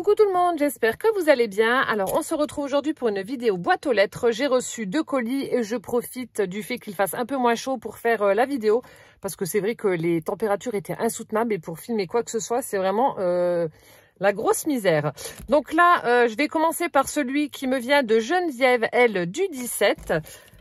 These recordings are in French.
Coucou tout le monde, j'espère que vous allez bien. Alors on se retrouve aujourd'hui pour une vidéo boîte aux lettres. J'ai reçu 2 colis et je profite du fait qu'il fasse un peu moins chaud pour faire la vidéo. Parce que c'est vrai que les températures étaient insoutenables et pour filmer quoi que ce soit, c'est vraiment la grosse misère. Donc là, je vais commencer par celui qui me vient de Geneviève, elle, du 17.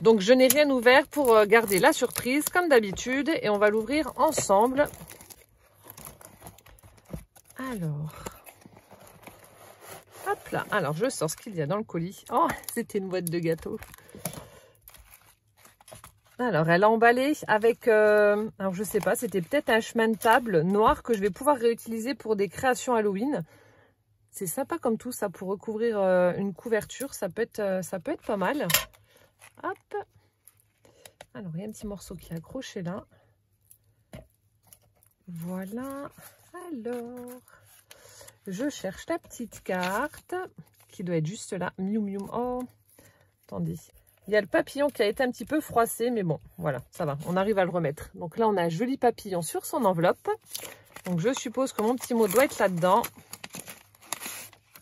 Donc je n'ai rien ouvert pour garder la surprise comme d'habitude et on va l'ouvrir ensemble. Alors... hop là, alors je sors ce qu'il y a dans le colis. Oh, c'était une boîte de gâteaux. Alors, elle a emballé avec, alors je sais pas, c'était peut-être un chemin de table noir que je vais pouvoir réutiliser pour des créations Halloween. C'est sympa comme tout ça pour recouvrir une couverture, ça peut être pas mal. Hop. Alors, il y a un petit morceau qui est accroché là. Voilà. Alors... je cherche la petite carte qui doit être juste là. Miou miou. Oh, attendez. Il y a le papillon qui a été un petit peu froissé, mais bon, voilà, ça va. On arrive à le remettre. Donc là, on a un joli papillon sur son enveloppe. Donc je suppose que mon petit mot doit être là-dedans.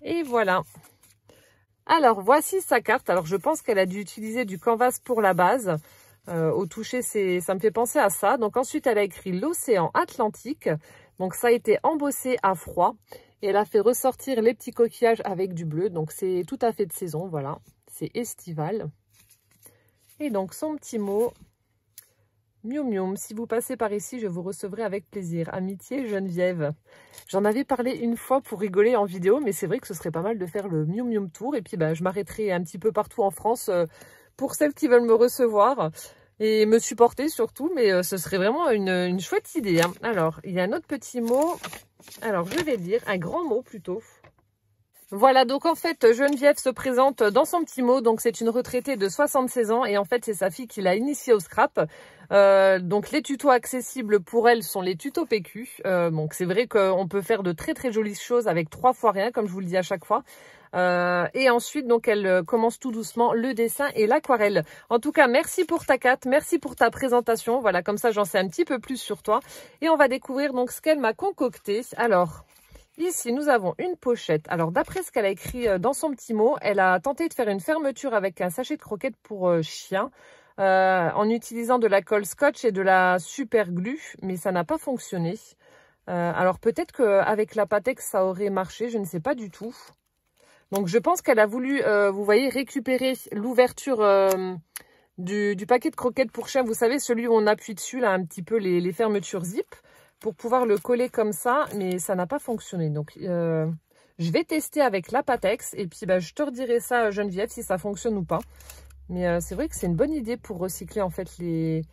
Et voilà. Alors, voici sa carte. Alors, je pense qu'elle a dû utiliser du canvas pour la base. Au toucher, ça me fait penser à ça. Donc ensuite, elle a écrit l'océan Atlantique. Donc ça a été embossé à froid. Et elle a fait ressortir les petits coquillages avec du bleu. Donc c'est tout à fait de saison, voilà. C'est estival. Et donc son petit mot. Miou miou, si vous passez par ici, je vous recevrai avec plaisir. Amitié Geneviève. J'en avais parlé une fois pour rigoler en vidéo, mais c'est vrai que ce serait pas mal de faire le miou miou tour. Et puis je m'arrêterai un petit peu partout en France pour celles qui veulent me recevoir. Et me supporter surtout, mais ce serait vraiment une chouette idée. Hein. Alors, il y a un autre petit mot. Alors, je vais dire un grand mot plutôt. Voilà, donc en fait, Geneviève se présente dans son petit mot. Donc, c'est une retraitée de 76 ans et en fait, c'est sa fille qui l'a initiée au scrap. Donc, les tutos accessibles pour elle sont les tutos PQ. Donc, c'est vrai qu'on peut faire de très très jolies choses avec 3 fois rien, comme je vous le dis à chaque fois. Et ensuite, donc, elle commence tout doucement le dessin et l'aquarelle. En tout cas, merci pour ta carte, merci pour ta présentation. Voilà, comme ça, j'en sais un petit peu plus sur toi. Et on va découvrir donc ce qu'elle m'a concocté. Alors, ici, nous avons une pochette. Alors, d'après ce qu'elle a écrit dans son petit mot, elle a tenté de faire une fermeture avec un sachet de croquettes pour chien en utilisant de la colle scotch et de la super glue, mais ça n'a pas fonctionné. Alors, peut-être qu'avec la Patex, ça aurait marché, je ne sais pas du tout. Donc, je pense qu'elle a voulu, vous voyez, récupérer l'ouverture du paquet de croquettes pour chien. Vous savez, celui où on appuie dessus, là, un petit peu les fermetures zip, pour pouvoir le coller comme ça. Mais ça n'a pas fonctionné. Donc, je vais tester avec la Patex. Et puis, je te redirai ça, Geneviève, si ça fonctionne ou pas. Mais c'est vrai que c'est une bonne idée pour recycler, en fait, les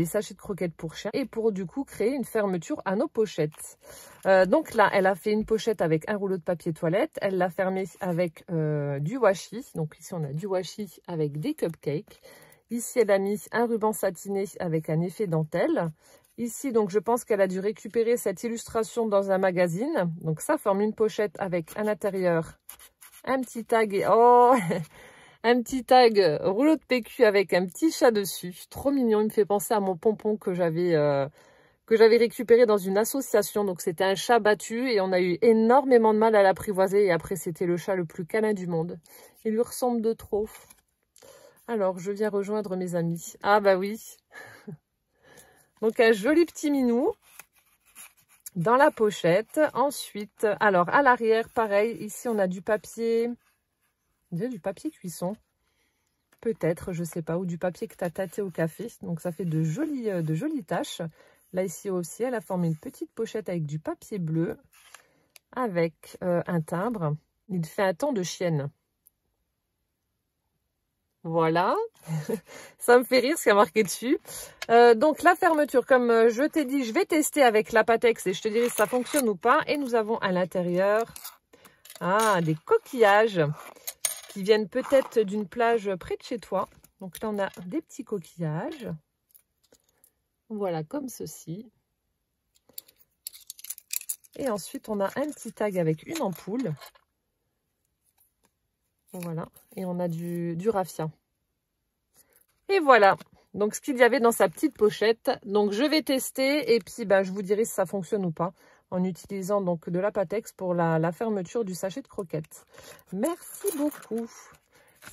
sachets de croquettes pour chien et pour du coup créer une fermeture à nos pochettes. Donc là, elle a fait une pochette avec un rouleau de papier toilette. Elle l'a fermée avec du washi. Donc ici, on a du washi avec des cupcakes. Ici, elle a mis un ruban satiné avec un effet dentelle. Ici, donc, je pense qu'elle a dû récupérer cette illustration dans un magazine. Donc ça forme une pochette avec à l'intérieur un petit tag et oh un petit tag rouleau de PQ avec un petit chat dessus. Trop mignon. Il me fait penser à mon pompon que j'avais récupéré dans une association. Donc, c'était un chat battu et on a eu énormément de mal à l'apprivoiser. Et après, c'était le chat le plus câlin du monde. Il lui ressemble de trop. Alors, je viens rejoindre mes amis. Ah bah oui. Donc, un joli petit minou dans la pochette. Ensuite, alors, à l'arrière, pareil. Ici, on a du papier... du papier cuisson, peut-être, je sais pas, ou du papier que tu as tâté au café. Donc ça fait de jolies taches. Là ici aussi, elle a formé une petite pochette avec du papier bleu, avec un timbre. Il fait un temps de chienne. Voilà, ça me fait rire ce qu'il y a marqué dessus. Donc la fermeture, comme je t'ai dit, je vais tester avec la Patex et je te dirai si ça fonctionne ou pas. Et nous avons à l'intérieur des coquillages qui viennent peut-être d'une plage près de chez toi. Donc là, on a des petits coquillages. Voilà, comme ceci. Et ensuite, on a un petit tag avec une ampoule. Voilà. Et on a du raffia. Et voilà. Donc, ce qu'il y avait dans sa petite pochette. Donc, je vais tester et puis, je vous dirai si ça fonctionne ou pas. en utilisant donc de la Patex pour la fermeture du sachet de croquettes. Merci beaucoup.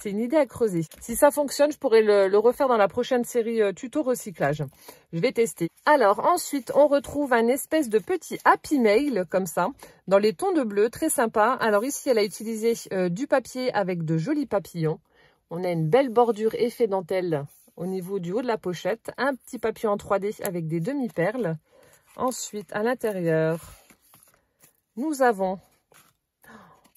C'est une idée à creuser. Si ça fonctionne, je pourrais le refaire dans la prochaine série tuto recyclage. Je vais tester. Alors ensuite, on retrouve un espèce de petit Happy Mail comme ça, dans les tons de bleu, très sympa. Alors ici, elle a utilisé du papier avec de jolis papillons. On a une belle bordure effet dentelle au niveau du haut de la pochette. Un petit papillon en 3D avec des demi-perles. Ensuite, à l'intérieur, nous avons...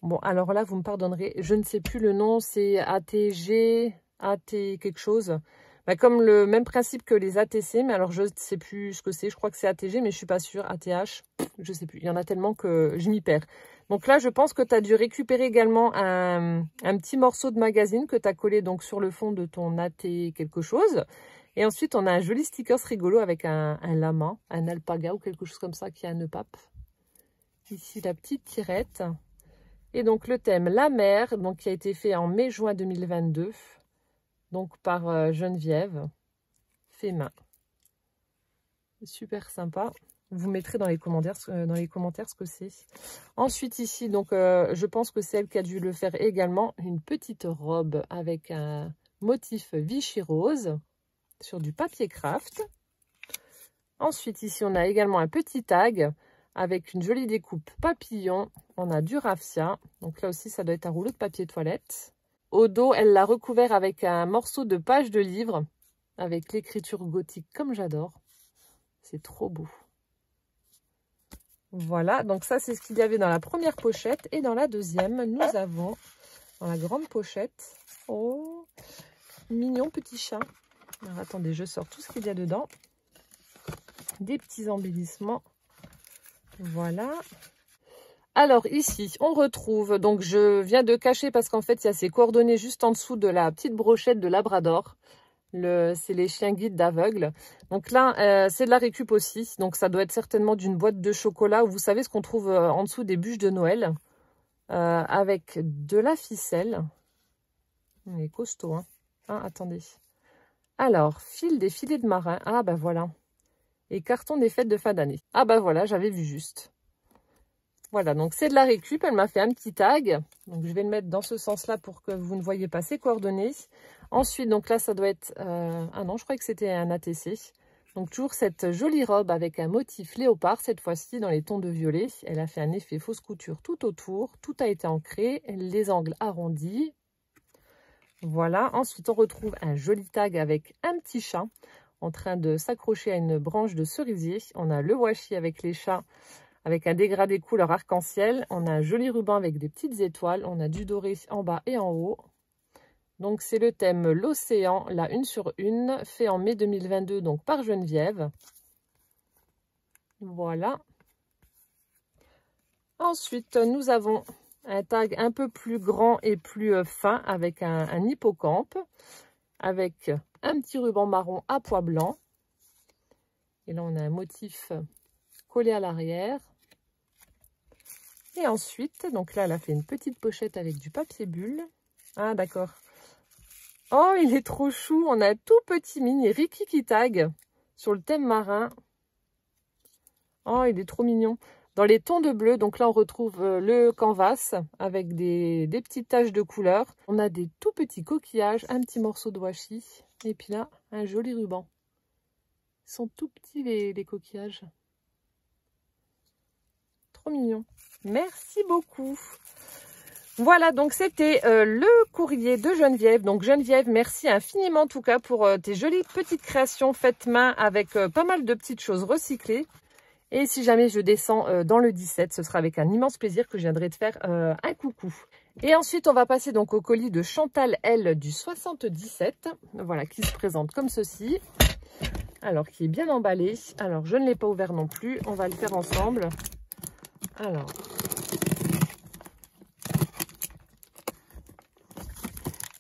Bon, alors là, vous me pardonnerez, je ne sais plus le nom, c'est ATG, AT quelque chose. Bah, comme le même principe que les ATC, mais alors je ne sais plus ce que c'est. Je crois que c'est ATG, mais je ne suis pas sûre. ATH, je ne sais plus. Il y en a tellement que je m'y perds. Donc là, je pense que tu as dû récupérer également un petit morceau de magazine que tu as collé donc sur le fond de ton AT quelque chose. Et ensuite, on a un joli sticker rigolo avec un lama, un alpaga ou quelque chose comme ça qui a un nœud pape. Ici, la petite tirette. Et donc le thème La mer, donc qui a été fait en mai-juin 2022, donc par Geneviève, fait main. Super sympa. Vous mettrez dans les commentaires ce que c'est. Ensuite ici, donc je pense que c'est elle qui a dû le faire également, une petite robe avec un motif Vichy rose sur du papier craft. Ensuite ici, on a également un petit tag avec une jolie découpe papillon. On a du raffia. Donc là aussi, ça doit être un rouleau de papier toilette. Au dos, elle l'a recouvert avec un morceau de page de livre avec l'écriture gothique comme j'adore. C'est trop beau. Voilà, donc ça, c'est ce qu'il y avait dans la première pochette. Et dans la deuxième, nous avons, dans la grande pochette, oh, mignon petit chat. Alors attendez, je sors tout ce qu'il y a dedans. Des petits embellissements. Voilà. Alors ici, on retrouve, donc je viens de cacher parce qu'en fait, il y a ses coordonnées juste en dessous de la petite brochette de Labrador. C'est les chiens guides d'aveugles. Donc là, c'est de la récup aussi. Donc ça doit être certainement d'une boîte de chocolat. Vous savez ce qu'on trouve en dessous des bûches de Noël. Avec de la ficelle. On est costaud, hein. Ah, attendez. Alors, fil des filets de marin. Ah, ben voilà. Et carton des fêtes de fin d'année. Ah, ben voilà, j'avais vu juste. Voilà, donc c'est de la récup. Elle m'a fait un petit tag. Donc je vais le mettre dans ce sens-là pour que vous ne voyez pas ses coordonnées. Ensuite, donc là, ça doit être... Ah non, je croyais que c'était un ATC. Donc toujours cette jolie robe avec un motif léopard, cette fois-ci dans les tons de violet. Elle a fait un effet fausse couture tout autour. Tout a été ancré, les angles arrondis. Voilà, ensuite on retrouve un joli tag avec un petit chat en train de s'accrocher à une branche de cerisier. On a le washi avec les chats, avec un dégradé couleur arc-en-ciel. On a un joli ruban avec des petites étoiles. On a du doré en bas et en haut. Donc c'est le thème l'océan, la 1/1, fait en mai 2022, donc par Geneviève. Voilà. Ensuite, nous avons un tag un peu plus grand et plus fin avec un hippocampe, avec un petit ruban marron à pois blanc. Et là, on a un motif collé à l'arrière. Et ensuite, donc là, elle a fait une petite pochette avec du papier bulle. Ah, d'accord. Oh, il est trop chou. On a un tout petit mini Rikiki tag sur le thème marin. Oh, il est trop mignon. Dans les tons de bleu, donc là, on retrouve le canvas avec des petites taches de couleur. On a des tout petits coquillages, un petit morceau de washi. Et puis là, un joli ruban. Ils sont tout petits, les coquillages. Trop mignon. Merci beaucoup. Voilà, donc c'était le courrier de Geneviève. Donc Geneviève, merci infiniment en tout cas pour tes jolies petites créations faites main avec pas mal de petites choses recyclées. Et si jamais je descends dans le 17, ce sera avec un immense plaisir que je viendrai te faire un coucou. Et ensuite, on va passer donc au colis de Chantal L du 77. Voilà, qui se présente comme ceci. Alors, qui est bien emballé. Alors, je ne l'ai pas ouvert non plus. On va le faire ensemble.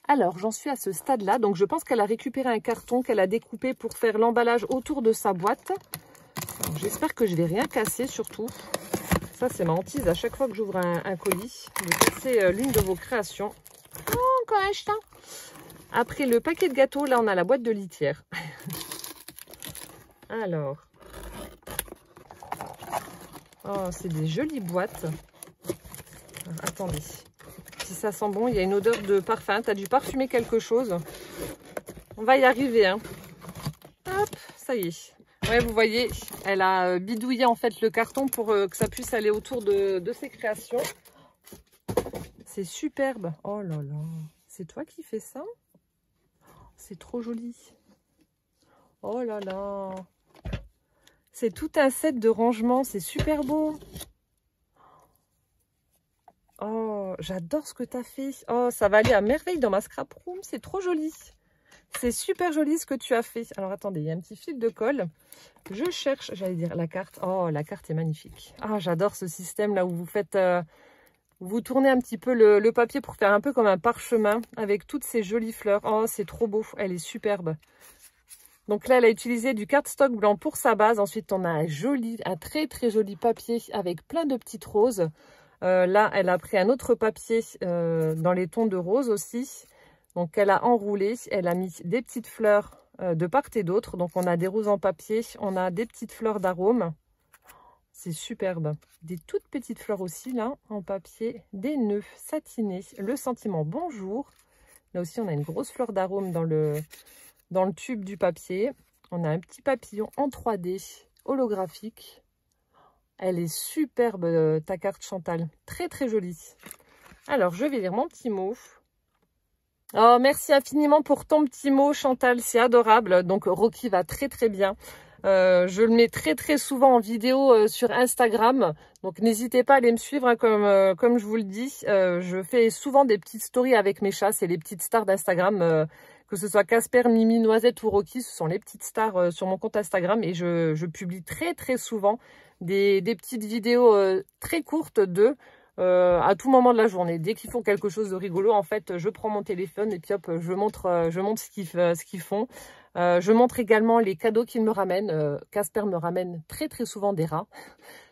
Alors, j'en suis à ce stade-là. Donc, je pense qu'elle a récupéré un carton qu'elle a découpé pour faire l'emballage autour de sa boîte. J'espère que je ne vais rien casser, surtout. Ça, c'est ma hantise à chaque fois que j'ouvre un colis. De casser l'une de vos créations. Oh, encore un chat. Après le paquet de gâteaux, là, on a la boîte de litière. Alors. Oh, c'est des jolies boîtes. Alors, attendez. Si ça sent bon, il y a une odeur de parfum. Tu as dû parfumer quelque chose. On va y arriver, hein. Hop, ça y est. Ouais, vous voyez, elle a bidouillé en fait le carton pour que ça puisse aller autour de ses créations. C'est superbe. Oh là là. C'est toi qui fais ça? C'est trop joli. Oh là là. C'est tout un set de rangement. C'est super beau. Oh, j'adore ce que tu as fait. Oh, ça va aller à merveille dans ma scrap room. C'est trop joli. C'est super joli ce que tu as fait. Alors, attendez, il y a un petit fil de colle. Je cherche, j'allais dire, la carte. Oh, la carte est magnifique. Ah, j'adore ce système là où vous faites... vous tournez un petit peu le papier pour faire un peu comme un parchemin avec toutes ces jolies fleurs. Oh, c'est trop beau. Elle est superbe. Donc là, elle a utilisé du cardstock blanc pour sa base. Ensuite, on a un très très joli papier avec plein de petites roses. Là, elle a pris un autre papier dans les tons de rose aussi. Donc, elle a enroulé. Elle a mis des petites fleurs de part et d'autre. Donc, on a des roses en papier. On a des petites fleurs d'arôme. C'est superbe. Des toutes petites fleurs aussi, là, en papier. Des nœuds satinés. Le sentiment bonjour. Là aussi, on a une grosse fleur d'arôme dans le tube du papier. On a un petit papillon en 3D holographique. Elle est superbe, ta carte Chantal. Très, très jolie. Alors, je vais lire mon petit mot. Oh, merci infiniment pour ton petit mot, Chantal. C'est adorable. Donc, Rocky va très, très bien. Je le mets très, très souvent en vidéo sur Instagram. Donc, n'hésitez pas à aller me suivre. Hein, comme je vous le dis, je fais souvent des petites stories avec mes chats. C'est les petites stars d'Instagram. Que ce soit Casper, Mimi, Noisette ou Rocky, ce sont les petites stars sur mon compte Instagram. Et je publie très, très souvent des petites vidéos très courtes d'eux à tout moment de la journée. Dès qu'ils font quelque chose de rigolo, en fait, je prends mon téléphone et puis hop, je montre ce qu'ils font. Je montre également les cadeaux qu'ils me ramènent. Casper me ramène très très souvent des rats.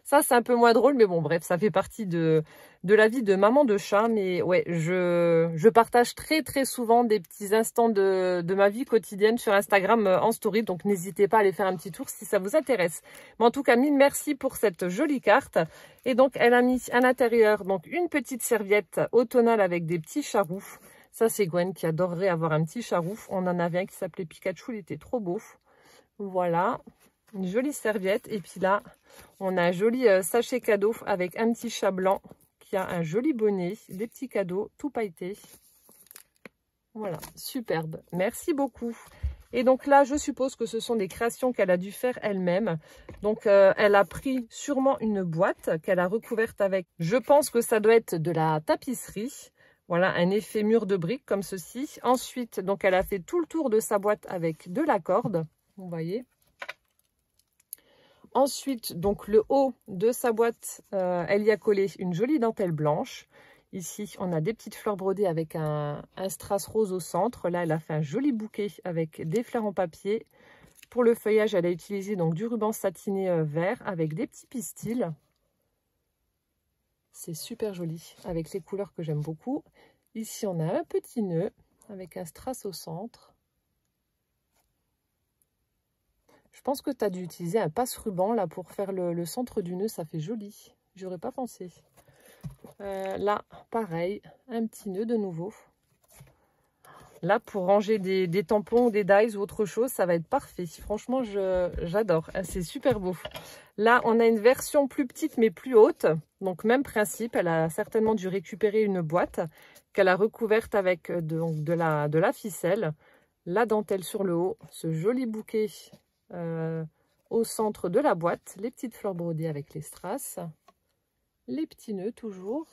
Ça, c'est un peu moins drôle, mais bon, bref, ça fait partie de la vie de maman de chat. Mais ouais, je partage très très souvent des petits instants de ma vie quotidienne sur Instagram en story. Donc, n'hésitez pas à aller faire un petit tour si ça vous intéresse. Mais en tout cas, mille merci pour cette jolie carte. Et donc, elle a mis à l'intérieur donc une petite serviette automnale avec des petits charroux. Ça, c'est Gwen qui adorerait avoir un petit charroux. On en avait un qui s'appelait Pikachu, il était trop beau. Voilà, une jolie serviette. Et puis là, on a un joli sachet cadeau avec un petit chat blanc qui a un joli bonnet, des petits cadeaux tout pailletés. Voilà, superbe. Merci beaucoup. Et donc là, je suppose que ce sont des créations qu'elle a dû faire elle-même. Donc, elle a pris sûrement une boîte qu'elle a recouverte avec. Je pense que ça doit être de la tapisserie. Voilà, un effet mur de briques comme ceci. Ensuite, donc, elle a fait tout le tour de sa boîte avec de la corde. Vous voyez. Ensuite, donc, le haut de sa boîte, elle y a collé une jolie dentelle blanche. Ici, on a des petites fleurs brodées avec un strass rose au centre. Là, elle a fait un joli bouquet avec des fleurs en papier. Pour le feuillage, elle a utilisé donc du ruban satiné vert avec des petits pistils. C'est super joli, avec les couleurs que j'aime beaucoup. Ici, on a un petit nœud avec un strass au centre. Je pense que tu as dû utiliser un passe-ruban là pour faire le centre du nœud. Ça fait joli. J'aurais pas pensé. Là, pareil, un petit nœud de nouveau. Là, pour ranger des tampons ou des dies ou autre chose, ça va être parfait. Franchement, j'adore. C'est super beau. Là, on a une version plus petite mais plus haute. Donc, même principe. Elle a certainement dû récupérer une boîte qu'elle a recouverte avec de la ficelle. La dentelle sur le haut. Ce joli bouquet au centre de la boîte. Les petites fleurs brodées avec les strass. Les petits nœuds toujours.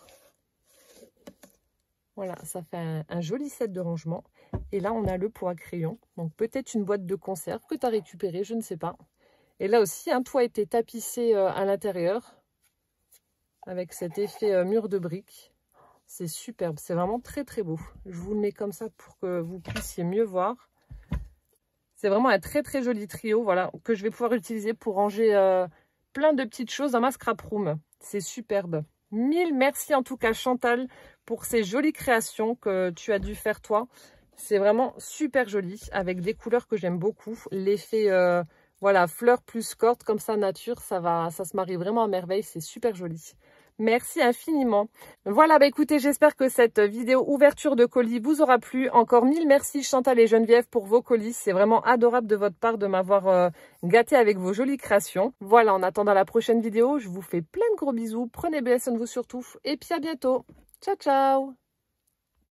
Voilà, ça fait un joli set de rangement. Et là, on a le pot à crayon. Donc, peut-être une boîte de conserve que tu as récupérée, je ne sais pas. Et là aussi, un toit a été tapissé à l'intérieur avec cet effet mur de briques. C'est superbe, c'est vraiment très très beau. Je vous le mets comme ça pour que vous puissiez mieux voir. C'est vraiment un très très joli trio, voilà, que je vais pouvoir utiliser pour ranger plein de petites choses dans ma scrap room. C'est superbe. Mille merci en tout cas Chantal pour ces jolies créations que tu as dû faire toi. C'est vraiment super joli avec des couleurs que j'aime beaucoup. L'effet Voilà, fleurs plus corde, comme ça, nature, ça se marie vraiment à merveille. C'est super joli. Merci infiniment. Voilà, bah écoutez, j'espère que cette vidéo ouverture de colis vous aura plu. Encore 1000 merci Chantal et Geneviève pour vos colis. C'est vraiment adorable de votre part de m'avoir gâté avec vos jolies créations. Voilà, en attendant la prochaine vidéo, je vous fais plein de gros bisous. Prenez bien soin de vous surtout. Et puis à bientôt. Ciao, ciao.